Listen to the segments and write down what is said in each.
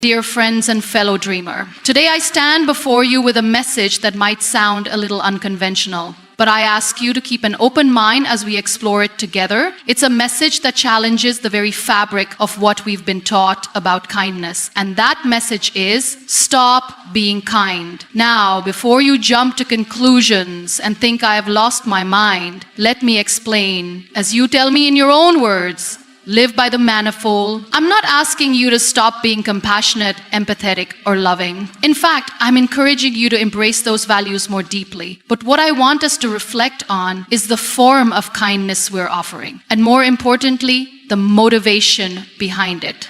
Dear friends and fellow dreamer, today I stand before you with a message that might sound a little unconventional, but I ask you to keep an open mind as we explore it together. It's a message that challenges the very fabric of what we've been taught about kindness, and that message is stop being kind. Now, before you jump to conclusions and think I have lost my mind, let me explain, as you tell me in your own words. Live by the manifold. I'm not asking you to stop being compassionate, empathetic, or loving. In fact, I'm encouraging you to embrace those values more deeply. But what I want us to reflect on is the form of kindness we're offering, and more importantly, the motivation behind it.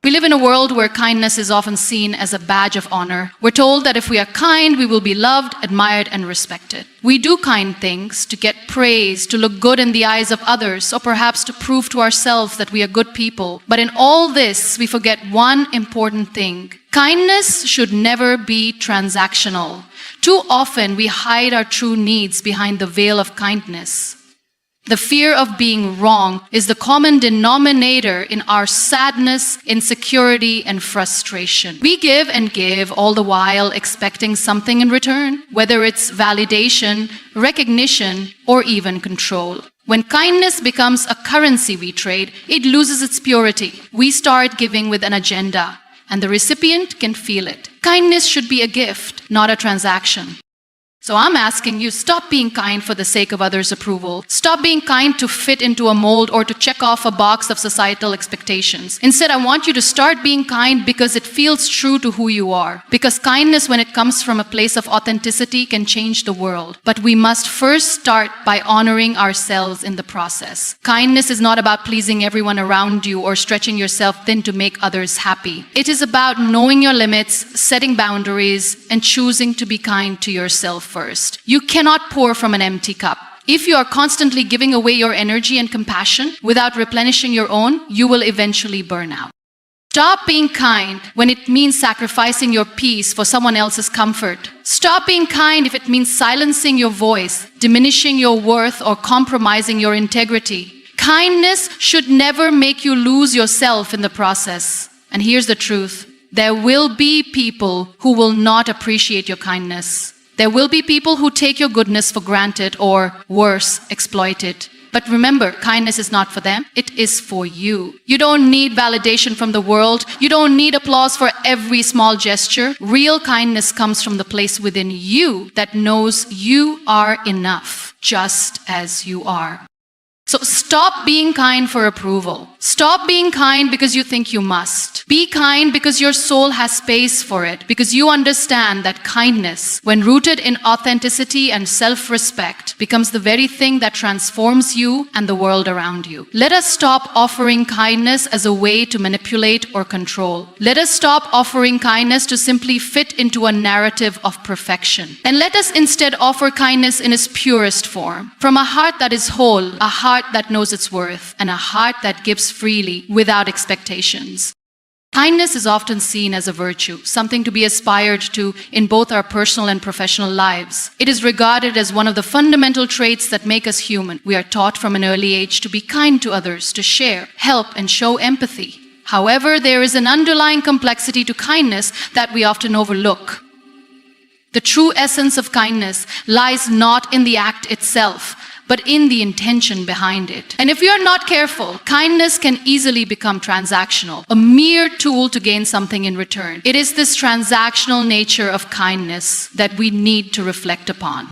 We live in a world where kindness is often seen as a badge of honor. We're told that if we are kind, we will be loved, admired, and respected. We do kind things to get praise, to look good in the eyes of others, or perhaps to prove to ourselves that we are good people. But in all this, we forget one important thing. Kindness should never be transactional. Too often, we hide our true needs behind the veil of kindness. The fear of being wrong is the common denominator in our sadness, insecurity, and frustration. We give and give all the while expecting something in return, whether it's validation, recognition, or even control. When kindness becomes a currency we trade, it loses its purity. We start giving with an agenda, and the recipient can feel it. Kindness should be a gift, not a transaction. So I'm asking you, stop being kind for the sake of others' approval. Stop being kind to fit into a mold or to check off a box of societal expectations. Instead, I want you to start being kind because it feels true to who you are. Because kindness, when it comes from a place of authenticity, can change the world. But we must first start by honoring ourselves in the process. Kindness is not about pleasing everyone around you or stretching yourself thin to make others happy. It is about knowing your limits, setting boundaries, and choosing to be kind to yourself first. You cannot pour from an empty cup. If you are constantly giving away your energy and compassion without replenishing your own, you will eventually burn out. Stop being kind when it means sacrificing your peace for someone else's comfort. Stop being kind if it means silencing your voice, diminishing your worth, or compromising your integrity. Kindness should never make you lose yourself in the process. And here's the truth. There will be people who will not appreciate your kindness. There will be people who take your goodness for granted or, worse, exploit it. But remember, kindness is not for them. It is for you. You don't need validation from the world. You don't need applause for every small gesture. Real kindness comes from the place within you that knows you are enough, just as you are. So stop being kind for approval. Stop being kind because you think you must. Be kind because your soul has space for it, because you understand that kindness, when rooted in authenticity and self-respect, becomes the very thing that transforms you and the world around you. Let us stop offering kindness as a way to manipulate or control. Let us stop offering kindness to simply fit into a narrative of perfection. And let us instead offer kindness in its purest form, from a heart that is whole, a heart that knows its worth, and a heart that gives freely without expectations. Kindness is often seen as a virtue, something to be aspired to in both our personal and professional lives. It is regarded as one of the fundamental traits that make us human. We are taught from an early age to be kind to others, to share, help, and show empathy. However, there is an underlying complexity to kindness that we often overlook. The true essence of kindness lies not in the act itself, but in the intention behind it. And if we are not careful, kindness can easily become transactional, a mere tool to gain something in return. It is this transactional nature of kindness that we need to reflect upon.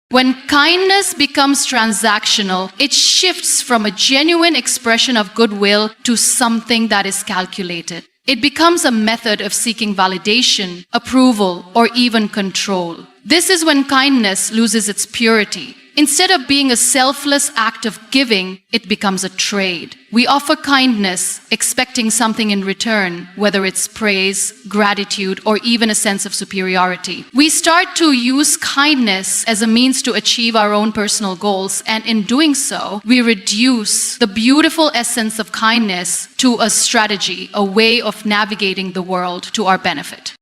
When kindness becomes transactional, it shifts from a genuine expression of goodwill to something that is calculated. It becomes a method of seeking validation, approval, or even control. This is when kindness loses its purity. Instead of being a selfless act of giving, it becomes a trade. We offer kindness, expecting something in return, whether it's praise, gratitude, or even a sense of superiority. We start to use kindness as a means to achieve our own personal goals, and in doing so, we reduce the beautiful essence of kindness to a strategy, a way of navigating the world to our benefit.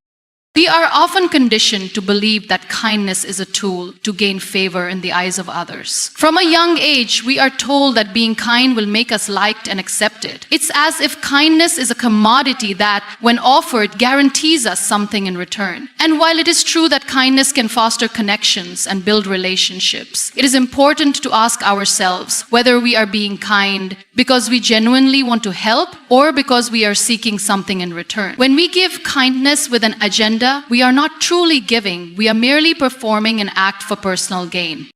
We are often conditioned to believe that kindness is a tool to gain favor in the eyes of others. From a young age, we are told that being kind will make us liked and accepted. It's as if kindness is a commodity that, when offered, guarantees us something in return. And while it is true that kindness can foster connections and build relationships, it is important to ask ourselves whether we are being kind because we genuinely want to help or because we are seeking something in return. When we give kindness with an agenda, we are not truly giving, we are merely performing an act for personal gain.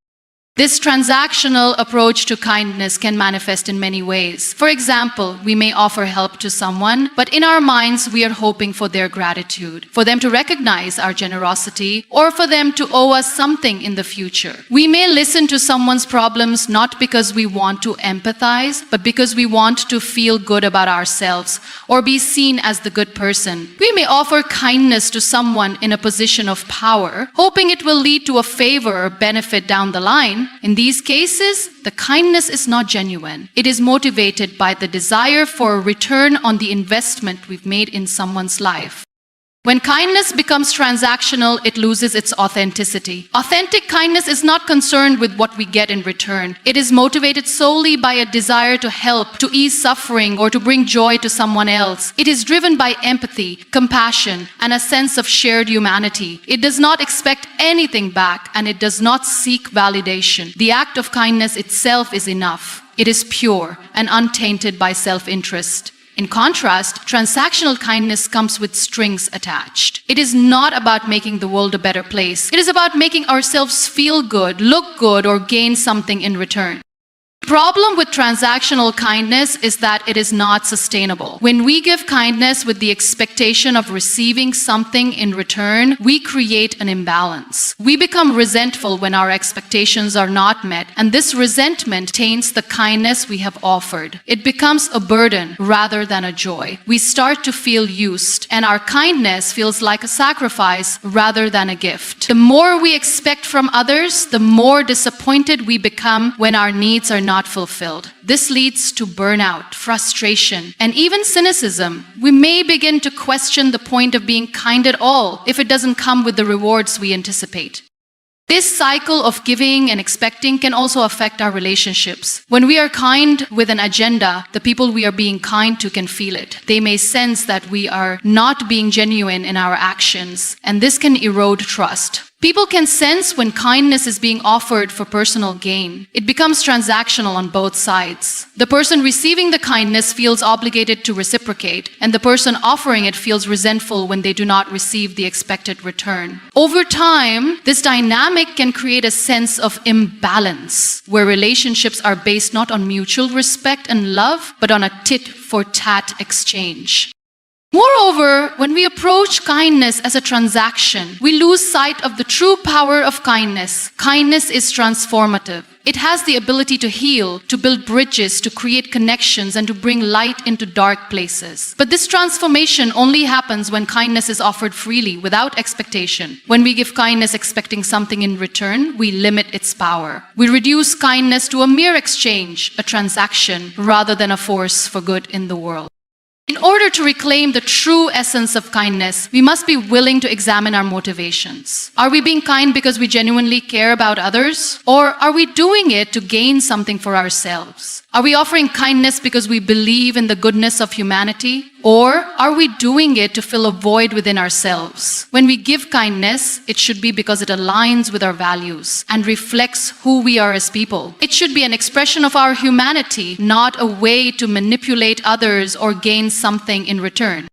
This transactional approach to kindness can manifest in many ways. For example, we may offer help to someone, but in our minds we are hoping for their gratitude, for them to recognize our generosity, or for them to owe us something in the future. We may listen to someone's problems not because we want to empathize, but because we want to feel good about ourselves or be seen as the good person. We may offer kindness to someone in a position of power, hoping it will lead to a favor or benefit down the line. In these cases, the kindness is not genuine. It is motivated by the desire for a return on the investment we've made in someone's life. When kindness becomes transactional, it loses its authenticity. Authentic kindness is not concerned with what we get in return. It is motivated solely by a desire to help, to ease suffering, or to bring joy to someone else. It is driven by empathy, compassion, and a sense of shared humanity. It does not expect anything back, and it does not seek validation. The act of kindness itself is enough. It is pure and untainted by self-interest. In contrast, transactional kindness comes with strings attached. It is not about making the world a better place. It is about making ourselves feel good, look good, or gain something in return. The problem with transactional kindness is that it is not sustainable. When we give kindness with the expectation of receiving something in return, we create an imbalance. We become resentful when our expectations are not met, and this resentment taints the kindness we have offered. It becomes a burden rather than a joy. We start to feel used, and our kindness feels like a sacrifice rather than a gift. The more we expect from others, the more disappointed we become when our needs are not fulfilled. This leads to burnout, frustration, and even cynicism. We may begin to question the point of being kind at all if it doesn't come with the rewards we anticipate. This cycle of giving and expecting can also affect our relationships. When we are kind with an agenda, the people we are being kind to can feel it. They may sense that we are not being genuine in our actions, and this can erode trust. People can sense when kindness is being offered for personal gain. It becomes transactional on both sides. The person receiving the kindness feels obligated to reciprocate, and the person offering it feels resentful when they do not receive the expected return. Over time, this dynamic can create a sense of imbalance, where relationships are based not on mutual respect and love, but on a tit-for-tat exchange. Moreover, when we approach kindness as a transaction, we lose sight of the true power of kindness. Kindness is transformative. It has the ability to heal, to build bridges, to create connections, and to bring light into dark places. But this transformation only happens when kindness is offered freely, without expectation. When we give kindness expecting something in return, we limit its power. We reduce kindness to a mere exchange, a transaction, rather than a force for good in the world. In order to reclaim the true essence of kindness, we must be willing to examine our motivations. Are we being kind because we genuinely care about others? Or are we doing it to gain something for ourselves? Are we offering kindness because we believe in the goodness of humanity? Or are we doing it to fill a void within ourselves? When we give kindness, it should be because it aligns with our values and reflects who we are as people. It should be an expression of our humanity, not a way to manipulate others or gain something in return.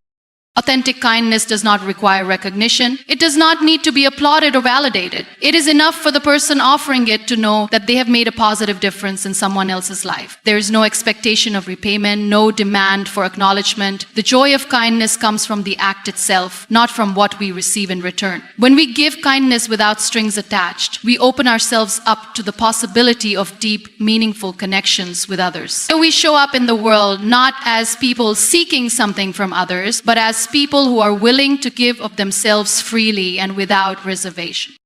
Authentic kindness does not require recognition. It does not need to be applauded or validated. It is enough for the person offering it to know that they have made a positive difference in someone else's life. There is no expectation of repayment, no demand for acknowledgement. The joy of kindness comes from the act itself, not from what we receive in return. When we give kindness without strings attached, we open ourselves up to the possibility of deep, meaningful connections with others. So we show up in the world not as people seeking something from others, but as people who are willing to give of themselves freely and without reservation.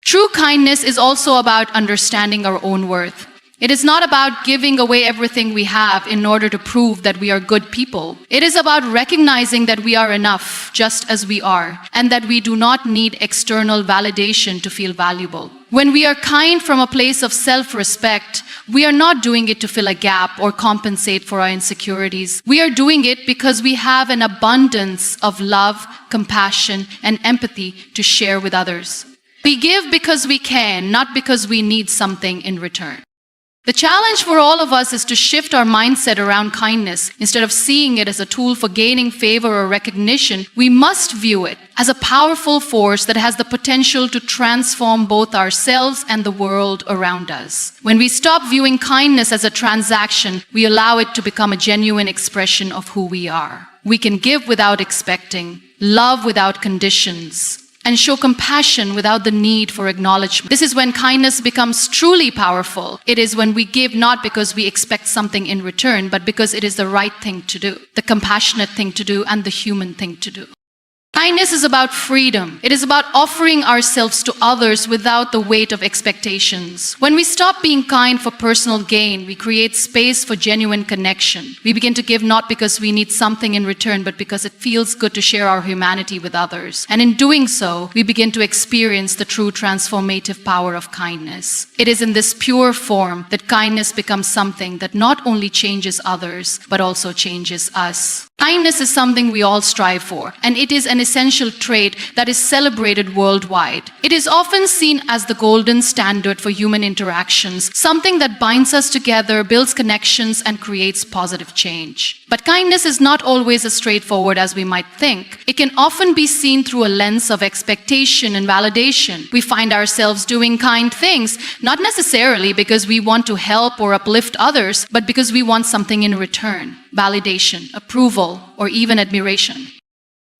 True kindness is also about understanding our own worth. It is not about giving away everything we have in order to prove that we are good people. It is about recognizing that we are enough just as we are, and that we do not need external validation to feel valuable. When we are kind from a place of self-respect, we are not doing it to fill a gap or compensate for our insecurities. We are doing it because we have an abundance of love, compassion, and empathy to share with others. We give because we can, not because we need something in return. The challenge for all of us is to shift our mindset around kindness. Instead of seeing it as a tool for gaining favor or recognition, we must view it as a powerful force that has the potential to transform both ourselves and the world around us. When we stop viewing kindness as a transaction, we allow it to become a genuine expression of who we are. We can give without expecting, love without conditions, and show compassion without the need for acknowledgement. This is when kindness becomes truly powerful. It is when we give not because we expect something in return, but because it is the right thing to do, the compassionate thing to do, and the human thing to do. Kindness is about freedom. It is about offering ourselves to others without the weight of expectations. When we stop being kind for personal gain, we create space for genuine connection. We begin to give not because we need something in return, but because it feels good to share our humanity with others. And in doing so, we begin to experience the true transformative power of kindness. It is in this pure form that kindness becomes something that not only changes others, but also changes us. Kindness is something we all strive for, and it is an essential trait that is celebrated worldwide. It is often seen as the golden standard for human interactions, something that binds us together, builds connections, and creates positive change. But kindness is not always as straightforward as we might think. It can often be seen through a lens of expectation and validation. We find ourselves doing kind things, not necessarily because we want to help or uplift others, but because we want something in return: validation, approval, or even admiration.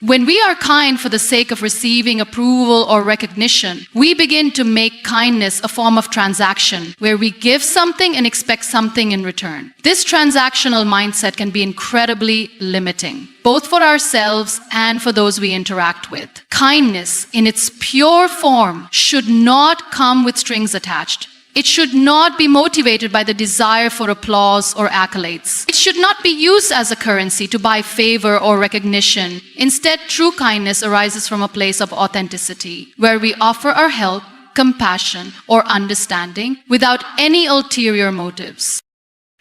When we are kind for the sake of receiving approval or recognition, we begin to make kindness a form of transaction, where we give something and expect something in return. This transactional mindset can be incredibly limiting, both for ourselves and for those we interact with. Kindness, in its pure form, should not come with strings attached. It should not be motivated by the desire for applause or accolades. It should not be used as a currency to buy favor or recognition. Instead, true kindness arises from a place of authenticity, where we offer our help, compassion, or understanding without any ulterior motives.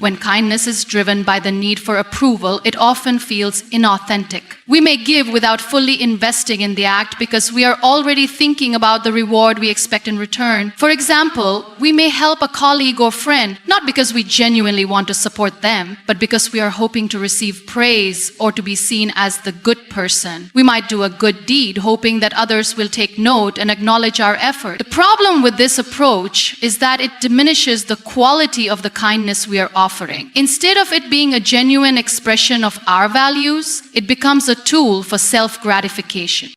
When kindness is driven by the need for approval, it often feels inauthentic. We may give without fully investing in the act because we are already thinking about the reward we expect in return. For example, we may help a colleague or friend, not because we genuinely want to support them, but because we are hoping to receive praise or to be seen as the good person. We might do a good deed, hoping that others will take note and acknowledge our effort. The problem with this approach is that it diminishes the quality of the kindness we are offering. Instead of it being a genuine expression of our values, it becomes a tool for self-gratification.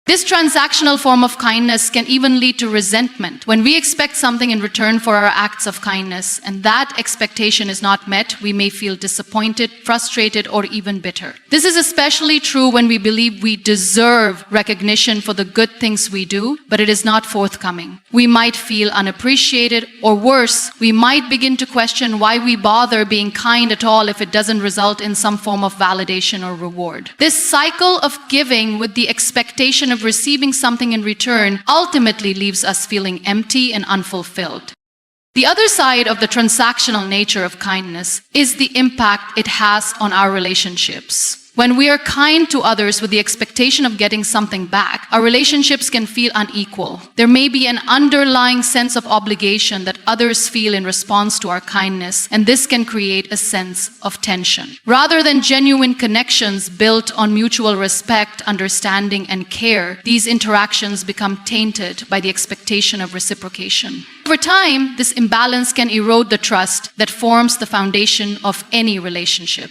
This transactional form of kindness can even lead to resentment. When we expect something in return for our acts of kindness, and that expectation is not met, we may feel disappointed, frustrated, or even bitter. This is especially true when we believe we deserve recognition for the good things we do, but it is not forthcoming. We might feel unappreciated, or worse, we might begin to question why we bother being kind at all if it doesn't result in some form of validation or reward. This cycle of giving with the expectation of receiving something in return ultimately leaves us feeling empty and unfulfilled. The other side of the transactional nature of kindness is the impact it has on our relationships. When we are kind to others with the expectation of getting something back, our relationships can feel unequal. There may be an underlying sense of obligation that others feel in response to our kindness, and this can create a sense of tension. Rather than genuine connections built on mutual respect, understanding, and care, these interactions become tainted by the expectation of reciprocation. Over time, this imbalance can erode the trust that forms the foundation of any relationship.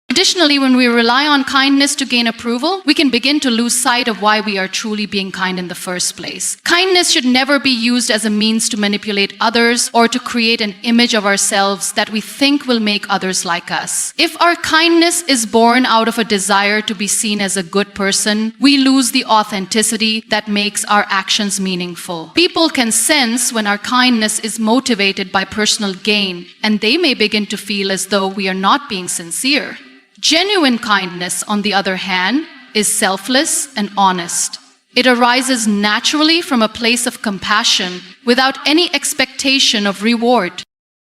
Additionally, when we rely on kindness to gain approval, we can begin to lose sight of why we are truly being kind in the first place. Kindness should never be used as a means to manipulate others or to create an image of ourselves that we think will make others like us. If our kindness is born out of a desire to be seen as a good person, we lose the authenticity that makes our actions meaningful. People can sense when our kindness is motivated by personal gain, and they may begin to feel as though we are not being sincere. Genuine kindness, on the other hand, is selfless and honest. It arises naturally from a place of compassion without any expectation of reward.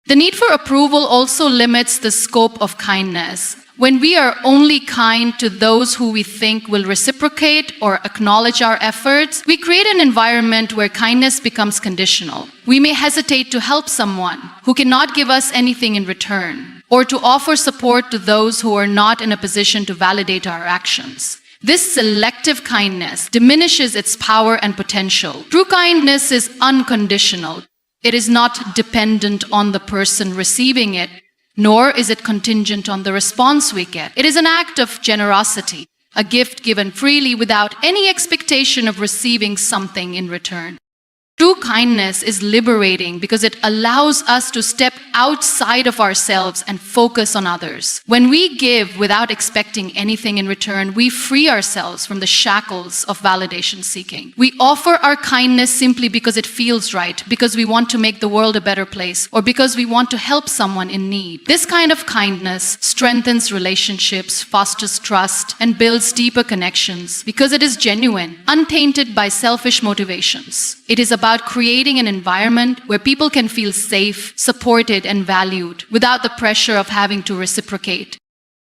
The need for approval also limits the scope of kindness. When we are only kind to those who we think will reciprocate or acknowledge our efforts, we create an environment where kindness becomes conditional. We may hesitate to help someone who cannot give us anything in return, or to offer support to those who are not in a position to validate our actions. This selective kindness diminishes its power and potential. True kindness is unconditional. It is not dependent on the person receiving it, nor is it contingent on the response we get. It is an act of generosity, a gift given freely without any expectation of receiving something in return. True kindness is liberating because it allows us to step outside of ourselves and focus on others. When we give without expecting anything in return, we free ourselves from the shackles of validation seeking. We offer our kindness simply because it feels right, because we want to make the world a better place, or because we want to help someone in need. This kind of kindness strengthens relationships, fosters trust, and builds deeper connections because it is genuine, untainted by selfish motivations. It is about creating an environment where people can feel safe, supported, and valued without the pressure of having to reciprocate.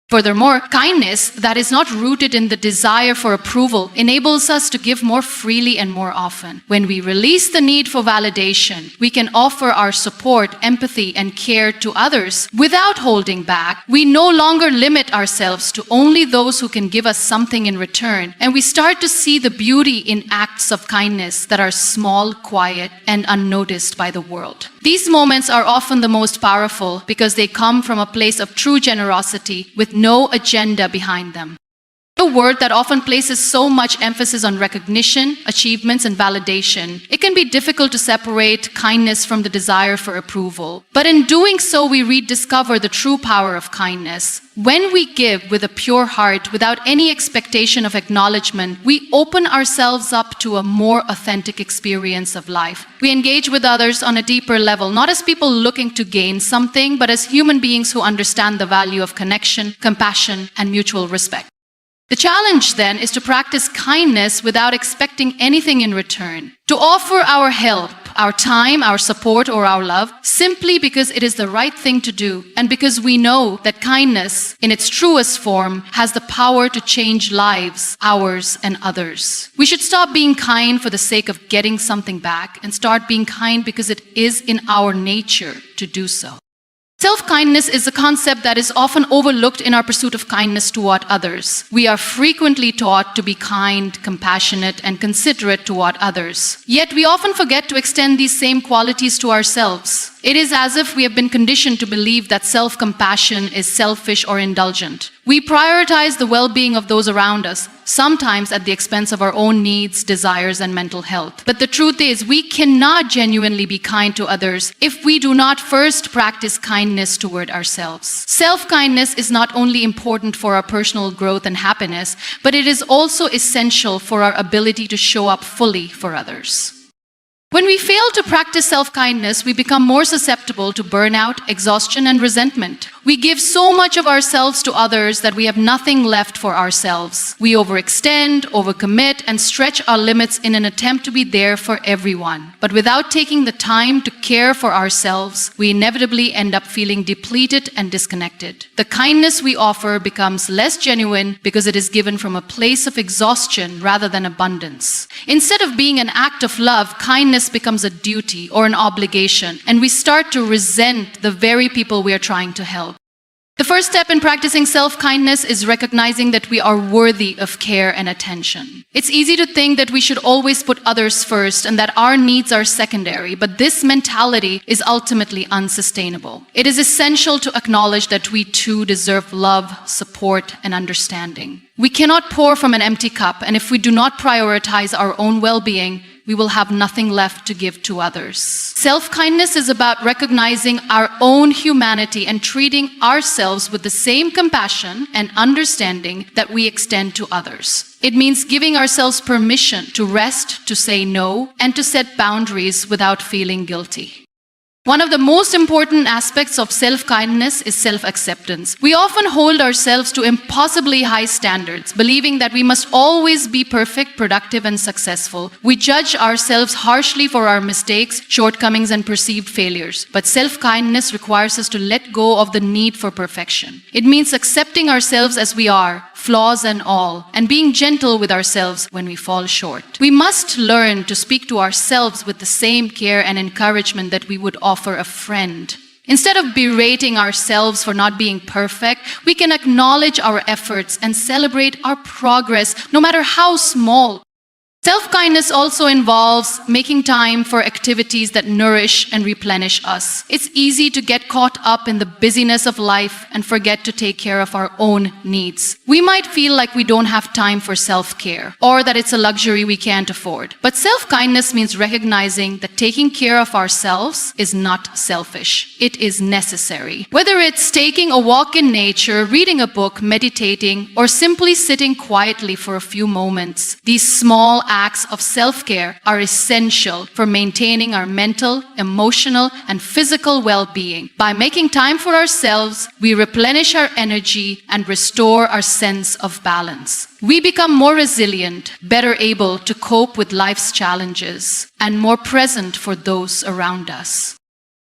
Furthermore, kindness that is not rooted in the desire for approval enables us to give more freely and more often. When we release the need for validation, we can offer our support, empathy, and care to others without holding back. We no longer limit ourselves to only those who can give us something in return, and we start to see the beauty in acts of kindness that are small, quiet, and unnoticed by the world. These moments are often the most powerful because they come from a place of true generosity with no agenda behind them. A word that often places so much emphasis on recognition, achievements, and validation, it can be difficult to separate kindness from the desire for approval. But in doing so, we rediscover the true power of kindness. When we give with a pure heart, without any expectation of acknowledgement, we open ourselves up to a more authentic experience of life. We engage with others on a deeper level, not as people looking to gain something, but as human beings who understand the value of connection, compassion, and mutual respect. The challenge then is to practice kindness without expecting anything in return. To offer our help, our time, our support, or our love simply because it is the right thing to do and because we know that kindness in its truest form has the power to change lives, ours and others. We should stop being kind for the sake of getting something back and start being kind because it is in our nature to do so. Self-kindness is a concept that is often overlooked in our pursuit of kindness toward others. We are frequently taught to be kind, compassionate, and considerate toward others. Yet we often forget to extend these same qualities to ourselves. It is as if we have been conditioned to believe that self-compassion is selfish or indulgent. We prioritize the well-being of those around us, sometimes at the expense of our own needs, desires, and mental health. But the truth is, we cannot genuinely be kind to others if we do not first practice kindness toward ourselves. Self-kindness is not only important for our personal growth and happiness, but it is also essential for our ability to show up fully for others. When we fail to practice self-kindness, we become more susceptible to burnout, exhaustion, and resentment. We give so much of ourselves to others that we have nothing left for ourselves. We overextend, overcommit, and stretch our limits in an attempt to be there for everyone. But without taking the time to care for ourselves, we inevitably end up feeling depleted and disconnected. The kindness we offer becomes less genuine because it is given from a place of exhaustion rather than abundance. Instead of being an act of love, kindness becomes a duty or an obligation, and we start to resent the very people we are trying to help. The first step in practicing self-kindness is recognizing that we are worthy of care and attention. It's easy to think that we should always put others first and that our needs are secondary, but this mentality is ultimately unsustainable. It is essential to acknowledge that we too deserve love, support, and understanding. We cannot pour from an empty cup, and if we do not prioritize our own well-being, we will have nothing left to give to others. Self-kindness is about recognizing our own humanity and treating ourselves with the same compassion and understanding that we extend to others. It means giving ourselves permission to rest, to say no, and to set boundaries without feeling guilty. One of the most important aspects of self-kindness is self-acceptance. We often hold ourselves to impossibly high standards, believing that we must always be perfect, productive, and successful. We judge ourselves harshly for our mistakes, shortcomings, and perceived failures. But self-kindness requires us to let go of the need for perfection. It means accepting ourselves as we are, flaws and all, and being gentle with ourselves when we fall short. We must learn to speak to ourselves with the same care and encouragement that we would offer a friend. Instead of berating ourselves for not being perfect, we can acknowledge our efforts and celebrate our progress, no matter how small. Self-kindness also involves making time for activities that nourish and replenish us. It's easy to get caught up in the busyness of life and forget to take care of our own needs. We might feel like we don't have time for self-care or that it's a luxury we can't afford. But self-kindness means recognizing that taking care of ourselves is not selfish. It is necessary. Whether it's taking a walk in nature, reading a book, meditating, or simply sitting quietly for a few moments, these small acts of self-care are essential for maintaining our mental, emotional, and physical well-being. By making time for ourselves, we replenish our energy and restore our sense of balance. We become more resilient, better able to cope with life's challenges, and more present for those around us.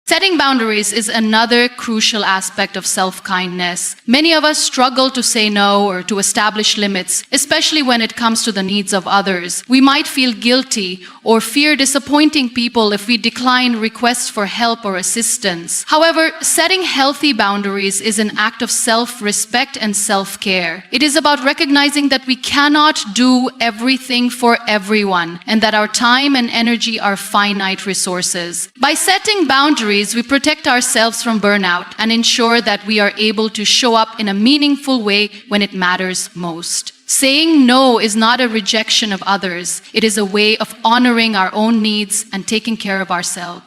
Setting boundaries is another crucial aspect of self-kindness. Many of us struggle to say no or to establish limits, especially when it comes to the needs of others. We might feel guilty or fear disappointing people if we decline requests for help or assistance. However, setting healthy boundaries is an act of self-respect and self-care. It is about recognizing that we cannot do everything for everyone and that our time and energy are finite resources. By setting boundaries, we protect ourselves from burnout and ensure that we are able to show up in a meaningful way when it matters most. Saying no is not a rejection of others. It is a way of honoring our own needs and taking care of ourselves.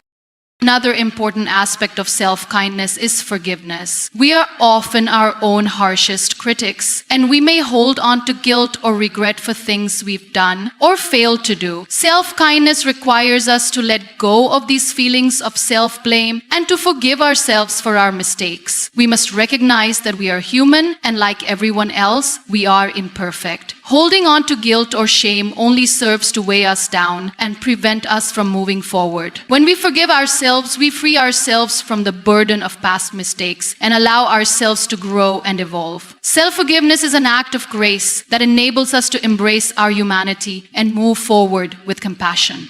Another important aspect of self-kindness is forgiveness. We are often our own harshest critics, and we may hold on to guilt or regret for things we've done or failed to do. Self-kindness requires us to let go of these feelings of self-blame and to forgive ourselves for our mistakes. We must recognize that we are human, and like everyone else, we are imperfect. Holding on to guilt or shame only serves to weigh us down and prevent us from moving forward. When we forgive ourselves, we free ourselves from the burden of past mistakes and allow ourselves to grow and evolve. Self-forgiveness is an act of grace that enables us to embrace our humanity and move forward with compassion.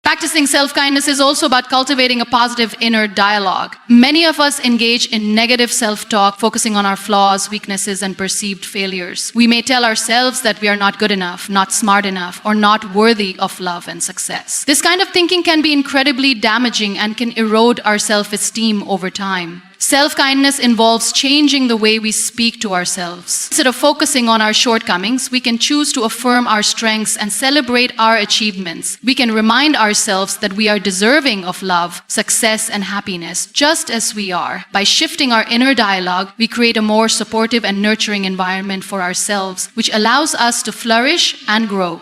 Practicing self-kindness is also about cultivating a positive inner dialogue. Many of us engage in negative self-talk, focusing on our flaws, weaknesses, and perceived failures. We may tell ourselves that we are not good enough, not smart enough, or not worthy of love and success. This kind of thinking can be incredibly damaging and can erode our self-esteem over time. Self-kindness involves changing the way we speak to ourselves. Instead of focusing on our shortcomings, we can choose to affirm our strengths and celebrate our achievements. We can remind ourselves that we are deserving of love, success, and happiness, just as we are. By shifting our inner dialogue, we create a more supportive and nurturing environment for ourselves, which allows us to flourish and grow.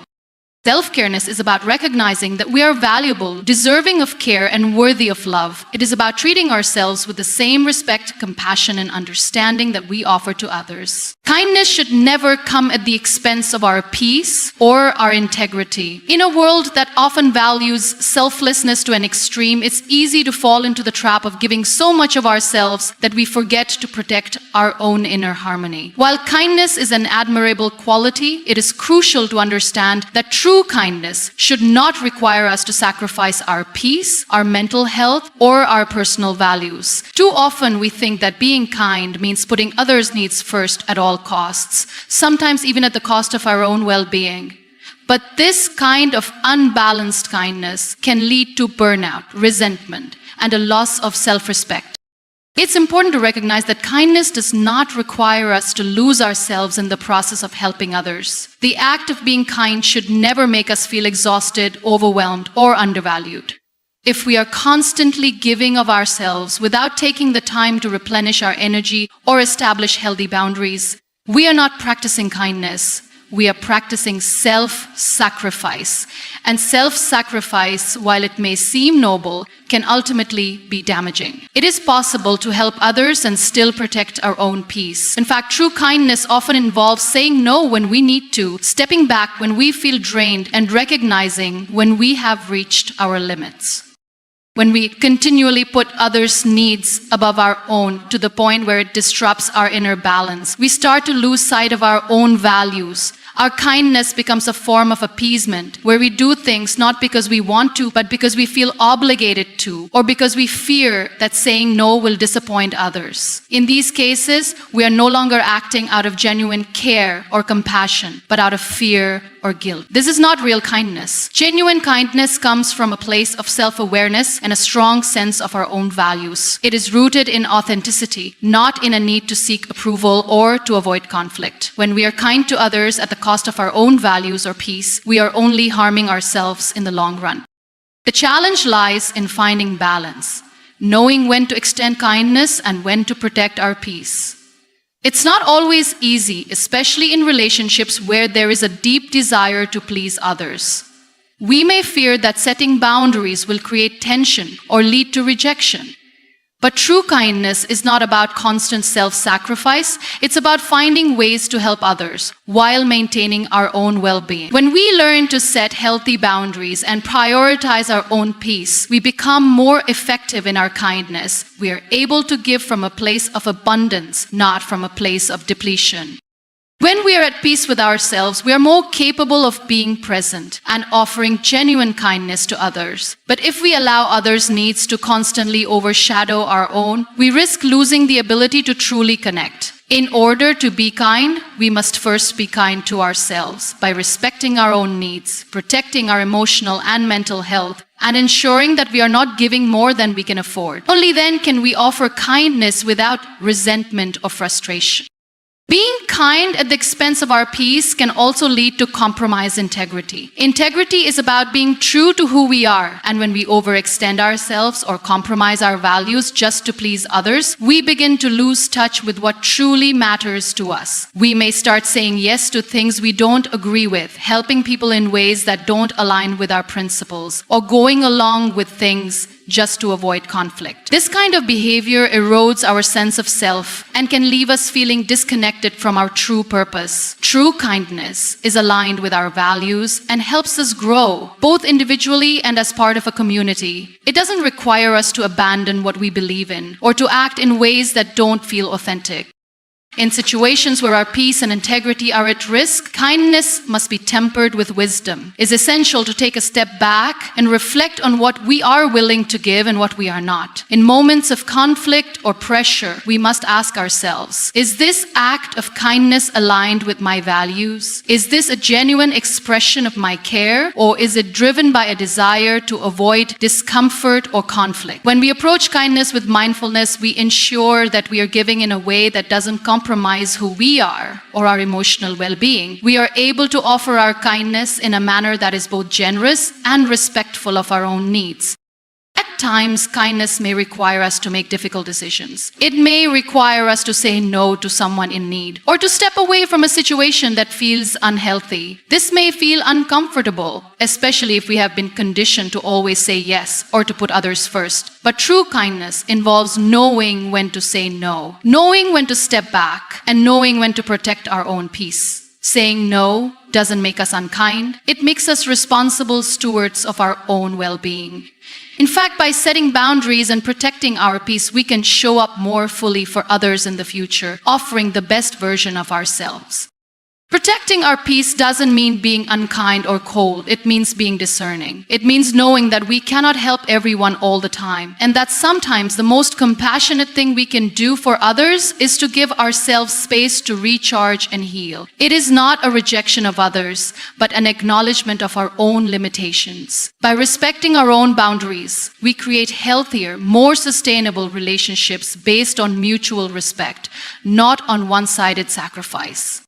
Self-careness is about recognizing that we are valuable, deserving of care, and worthy of love. It is about treating ourselves with the same respect, compassion, and understanding that we offer to others. Kindness should never come at the expense of our peace or our integrity. In a world that often values selflessness to an extreme, it's easy to fall into the trap of giving so much of ourselves that we forget to protect our own inner harmony. While kindness is an admirable quality, it is crucial to understand that true True kindness should not require us to sacrifice our peace, our mental health, or our personal values. Too often we think that being kind means putting others' needs first at all costs, sometimes even at the cost of our own well-being. But this kind of unbalanced kindness can lead to burnout, resentment, and a loss of self-respect. It's important to recognize that kindness does not require us to lose ourselves in the process of helping others. The act of being kind should never make us feel exhausted, overwhelmed, or undervalued. If we are constantly giving of ourselves without taking the time to replenish our energy or establish healthy boundaries, we are not practicing kindness. We are practicing self-sacrifice. And self-sacrifice, while it may seem noble, can ultimately be damaging. It is possible to help others and still protect our own peace. In fact, true kindness often involves saying no when we need to, stepping back when we feel drained, and recognizing when we have reached our limits. When we continually put others' needs above our own to the point where it disrupts our inner balance, we start to lose sight of our own values. Our kindness becomes a form of appeasement, where we do things not because we want to, but because we feel obligated to, or because we fear that saying no will disappoint others. In these cases, we are no longer acting out of genuine care or compassion, but out of fear or guilt. This is not real kindness. Genuine kindness comes from a place of self-awareness and a strong sense of our own values. It is rooted in authenticity, not in a need to seek approval or to avoid conflict. When we are kind to others at the cost of our own values or peace, we are only harming ourselves in the long run. The challenge lies in finding balance, knowing when to extend kindness and when to protect our peace. It's not always easy, especially in relationships where there is a deep desire to please others. We may fear that setting boundaries will create tension or lead to rejection. But true kindness is not about constant self-sacrifice. It's about finding ways to help others while maintaining our own well-being. When we learn to set healthy boundaries and prioritize our own peace, we become more effective in our kindness. We are able to give from a place of abundance, not from a place of depletion. When we are at peace with ourselves, we are more capable of being present and offering genuine kindness to others. But if we allow others' needs to constantly overshadow our own, we risk losing the ability to truly connect. In order to be kind, we must first be kind to ourselves by respecting our own needs, protecting our emotional and mental health, and ensuring that we are not giving more than we can afford. Only then can we offer kindness without resentment or frustration. Being kind at the expense of our peace can also lead to compromised integrity. Integrity is about being true to who we are, and when we overextend ourselves or compromise our values just to please others, we begin to lose touch with what truly matters to us. We may start saying yes to things we don't agree with, helping people in ways that don't align with our principles, or going along with things just to avoid conflict. This kind of behavior erodes our sense of self and can leave us feeling disconnected from our true purpose. True kindness is aligned with our values and helps us grow, both individually and as part of a community. It doesn't require us to abandon what we believe in or to act in ways that don't feel authentic. In situations where our peace and integrity are at risk, kindness must be tempered with wisdom. It's essential to take a step back and reflect on what we are willing to give and what we are not. In moments of conflict or pressure, we must ask ourselves, is this act of kindness aligned with my values? Is this a genuine expression of my care, or is it driven by a desire to avoid discomfort or conflict? When we approach kindness with mindfulness, we ensure that we are giving in a way that doesn't compromise who we are or our emotional well-being. We are able to offer our kindness in a manner that is both generous and respectful of our own needs. At times, kindness may require us to make difficult decisions. It may require us to say no to someone in need or to step away from a situation that feels unhealthy. This may feel uncomfortable, especially if we have been conditioned to always say yes or to put others first. But true kindness involves knowing when to say no, knowing when to step back, and knowing when to protect our own peace. Saying no doesn't make us unkind. It makes us responsible stewards of our own well-being. In fact, by setting boundaries and protecting our peace, we can show up more fully for others in the future, offering the best version of ourselves. Protecting our peace doesn't mean being unkind or cold. It means being discerning. It means knowing that we cannot help everyone all the time, and that sometimes the most compassionate thing we can do for others is to give ourselves space to recharge and heal. It is not a rejection of others, but an acknowledgement of our own limitations. By respecting our own boundaries, we create healthier, more sustainable relationships based on mutual respect, not on one-sided sacrifice.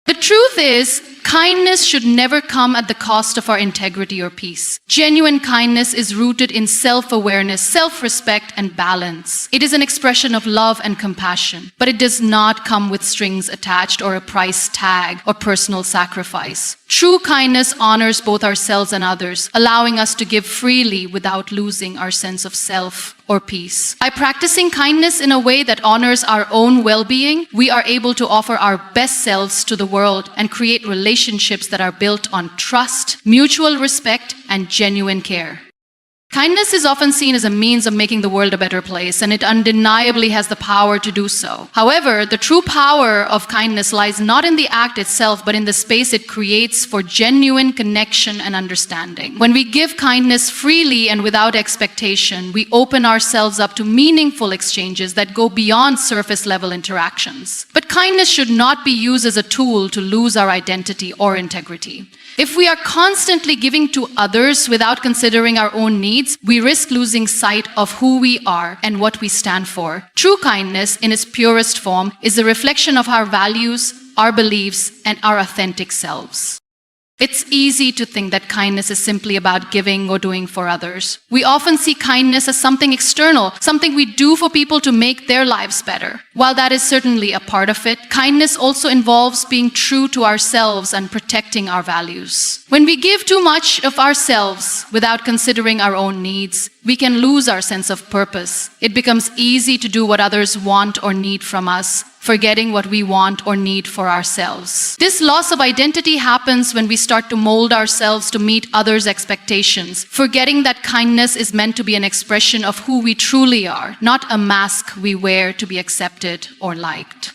The truth is, kindness should never come at the cost of our integrity or peace. Genuine kindness is rooted in self-awareness, self-respect, and balance. It is an expression of love and compassion, but it does not come with strings attached or a price tag or personal sacrifice. True kindness honors both ourselves and others, allowing us to give freely without losing our sense of self or peace. By practicing kindness in a way that honors our own well-being, we are able to offer our best selves to the world and create relationships that are built on trust, mutual respect, and genuine care. Kindness is often seen as a means of making the world a better place, and it undeniably has the power to do so. However, the true power of kindness lies not in the act itself, but in the space it creates for genuine connection and understanding. When we give kindness freely and without expectation, we open ourselves up to meaningful exchanges that go beyond surface-level interactions. But kindness should not be used as a tool to lose our identity or integrity. If we are constantly giving to others without considering our own needs, we risk losing sight of who we are and what we stand for. True kindness, in its purest form, is a reflection of our values, our beliefs, and our authentic selves. It's easy to think that kindness is simply about giving or doing for others. We often see kindness as something external, something we do for people to make their lives better. While that is certainly a part of it, kindness also involves being true to ourselves and protecting our values. When we give too much of ourselves without considering our own needs, we can lose our sense of purpose. It becomes easy to do what others want or need from us, forgetting what we want or need for ourselves. This loss of identity happens when we start to mold ourselves to meet others' expectations, forgetting that kindness is meant to be an expression of who we truly are, not a mask we wear to be accepted or liked.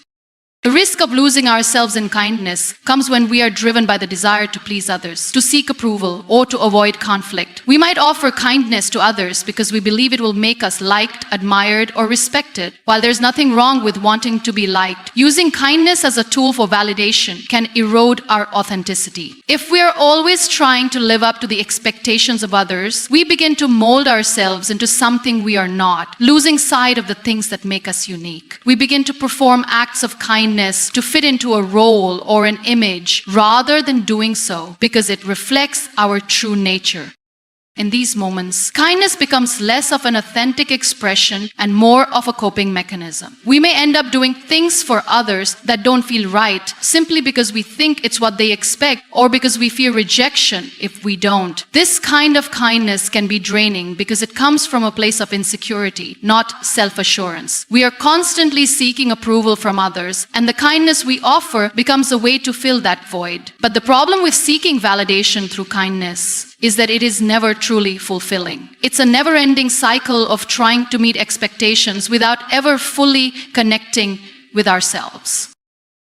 The risk of losing ourselves in kindness comes when we are driven by the desire to please others, to seek approval, or to avoid conflict. We might offer kindness to others because we believe it will make us liked, admired, or respected. While there's nothing wrong with wanting to be liked, using kindness as a tool for validation can erode our authenticity. If we are always trying to live up to the expectations of others, we begin to mold ourselves into something we are not, losing sight of the things that make us unique. We begin to perform acts of kindness to fit into a role or an image rather than doing so because it reflects our true nature. In these moments, kindness becomes less of an authentic expression and more of a coping mechanism. We may end up doing things for others that don't feel right simply because we think it's what they expect or because we fear rejection if we don't. This kind of kindness can be draining because it comes from a place of insecurity, not self-assurance. We are constantly seeking approval from others, and the kindness we offer becomes a way to fill that void. But the problem with seeking validation through kindness is that it is never truly fulfilling. It's a never-ending cycle of trying to meet expectations without ever fully connecting with ourselves.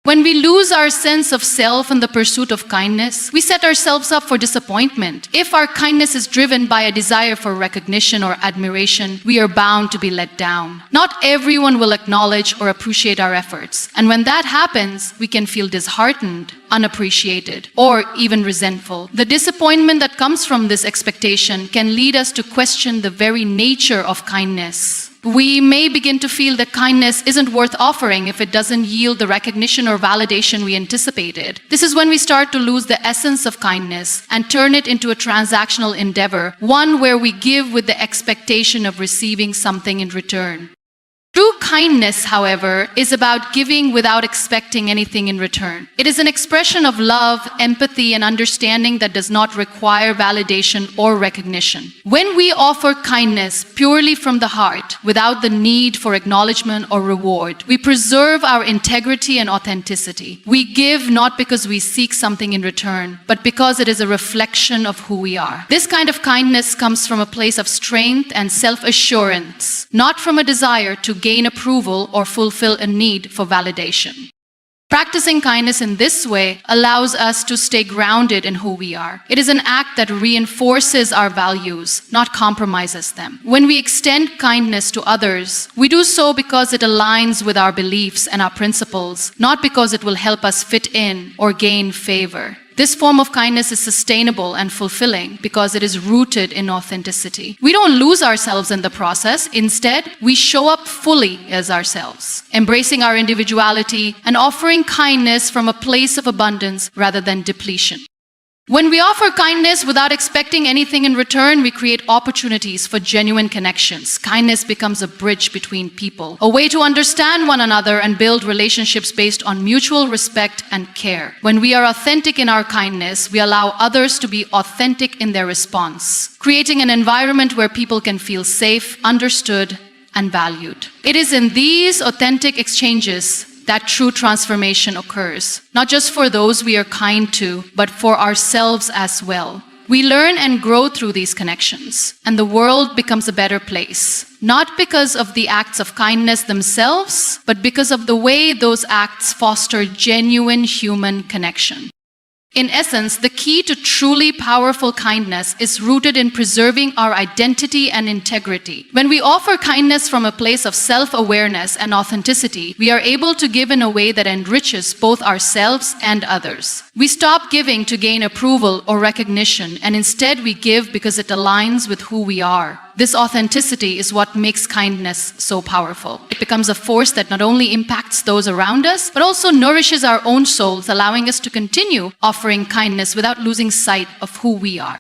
When we lose our sense of self in the pursuit of kindness, we set ourselves up for disappointment. If our kindness is driven by a desire for recognition or admiration, we are bound to be let down. Not everyone will acknowledge or appreciate our efforts. And when that happens, we can feel disheartened, unappreciated, or even resentful. The disappointment that comes from this expectation can lead us to question the very nature of kindness. We may begin to feel that kindness isn't worth offering if it doesn't yield the recognition or validation we anticipated. This is when we start to lose the essence of kindness and turn it into a transactional endeavor, one where we give with the expectation of receiving something in return. True kindness, however, is about giving without expecting anything in return. It is an expression of love, empathy, and understanding that does not require validation or recognition. When we offer kindness purely from the heart, without the need for acknowledgement or reward, we preserve our integrity and authenticity. We give not because we seek something in return, but because it is a reflection of who we are. This kind of kindness comes from a place of strength and self-assurance, not from a desire to gain approval or fulfill a need for validation. Practicing kindness in this way allows us to stay grounded in who we are. It is an act that reinforces our values, not compromises them. When we extend kindness to others, we do so because it aligns with our beliefs and our principles, not because it will help us fit in or gain favor. This form of kindness is sustainable and fulfilling because it is rooted in authenticity. We don't lose ourselves in the process. Instead, we show up fully as ourselves, embracing our individuality and offering kindness from a place of abundance rather than depletion. When we offer kindness without expecting anything in return, we create opportunities for genuine connections. Kindness becomes a bridge between people, a way to understand one another and build relationships based on mutual respect and care. When we are authentic in our kindness, we allow others to be authentic in their response, creating an environment where people can feel safe, understood, and valued. It is in these authentic exchanges that true transformation occurs, not just for those we are kind to, but for ourselves as well. We learn and grow through these connections, and the world becomes a better place, not because of the acts of kindness themselves, but because of the way those acts foster genuine human connection. In essence, the key to truly powerful kindness is rooted in preserving our identity and integrity. When we offer kindness from a place of self-awareness and authenticity, we are able to give in a way that enriches both ourselves and others. We stop giving to gain approval or recognition, and instead we give because it aligns with who we are. This authenticity is what makes kindness so powerful. It becomes a force that not only impacts those around us, but also nourishes our own souls, allowing us to continue offering kindness without losing sight of who we are.